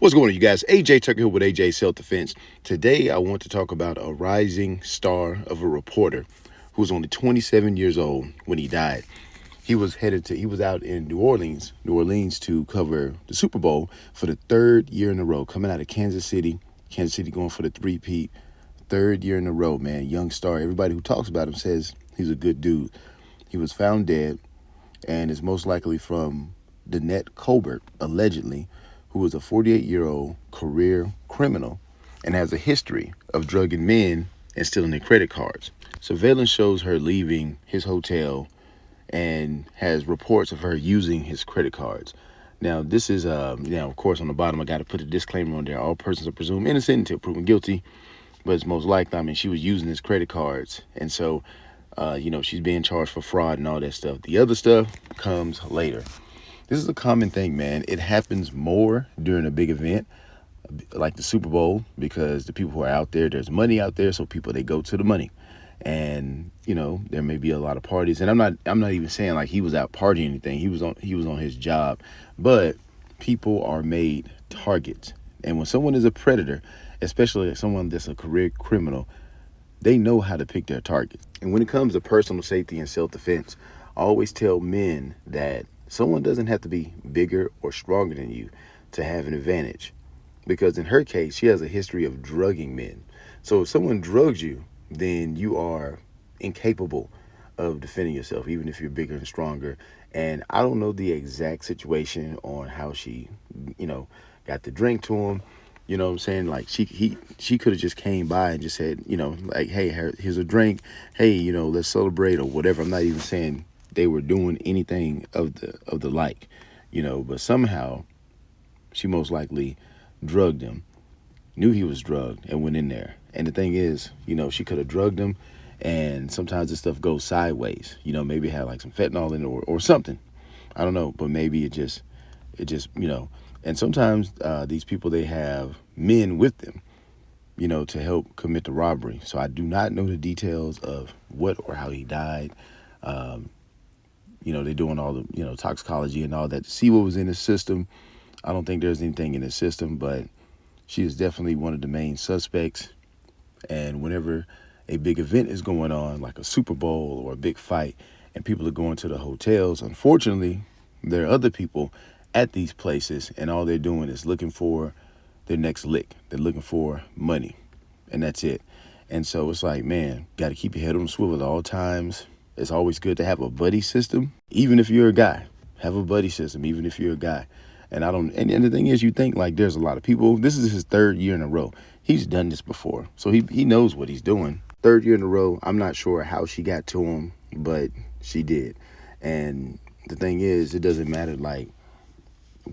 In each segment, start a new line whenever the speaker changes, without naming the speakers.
What's going on, you guys? AJ Tucker here with AJ Self Defense. Today, I want to talk about a rising star of a reporter who was only 27 years old when he died. He was out in New Orleans to cover the Super Bowl for the third year in a row, coming out of Kansas City going for the three-peat, third year in a row, man. Young star. Everybody who talks about him says he's a good dude. He was found dead and is most likely from Danette Colbert, allegedly, who was a 48-year-old career criminal and has a history of drugging men and stealing their credit cards. Surveillance shows her leaving his hotel and has reports of her using his credit cards. Now, this is, of course, on the bottom, I got to put a disclaimer on there. All persons are presumed innocent until proven guilty, but it's most likely, she was using his credit cards. And so, she's being charged for fraud and all that stuff. The other stuff comes later. This is a common thing, man. It happens more during a big event like the Super Bowl because the people who are out there, there's money out there, so they go to the money. And, there may be a lot of parties. And I'm not even saying like he was out partying or anything. He was on his job. But people are made targets. And when someone is a predator, especially someone that's a career criminal, they know how to pick their targets. And when it comes to personal safety and self-defense, I always tell men that someone doesn't have to be bigger or stronger than you to have an advantage. Because in her case, she has a history of drugging men. So if someone drugs you, then you are incapable of defending yourself, even if you're bigger and stronger. And I don't know the exact situation on how she, got the drink to him. You know what I'm saying? Like she could have just came by and just said, like, hey, here's a drink. Hey, let's celebrate or whatever. I'm not even saying they were doing anything of the like, but somehow she most likely drugged him, knew he was drugged and went in there. And the thing is, she could have drugged him, and sometimes this stuff goes sideways. Maybe it had like some fentanyl in it or something. I don't know, but maybe it just, and sometimes these people, they have men with them, to help commit the robbery. So I do not know the details of what or how he died. They're doing all the, toxicology and all that to see what was in his system. I don't think there's anything in his system, but she is definitely one of the main suspects. And whenever a big event is going on, like a Super Bowl or a big fight, and people are going to the hotels, unfortunately, there are other people at these places, and all they're doing is looking for their next lick. They're looking for money, and that's it. And so it's like, man, got to keep your head on the swivel at all times. It's always good to have a buddy system, even if you're a guy. Have a buddy system, even if you're a guy. And and the thing is, you think like there's a lot of people. This is his third year in a row. He's done this before, so he knows what he's doing. Third year in a row. I'm not sure how she got to him, but she did. And the thing is, it doesn't matter like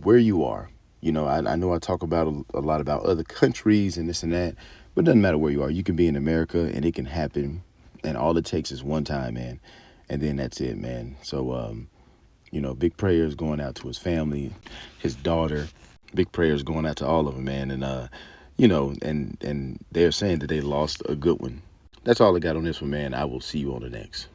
where you are. I know I talk about a lot about other countries and this and that, but it doesn't matter where you are. You can be in America and it can happen, and all it takes is one time, man, and then that's it, man. So big prayers going out to his family, his daughter. Big prayers going out to all of them, man. And and they're saying that they lost a good one. That's all I got on this one, man. I will see you on the next.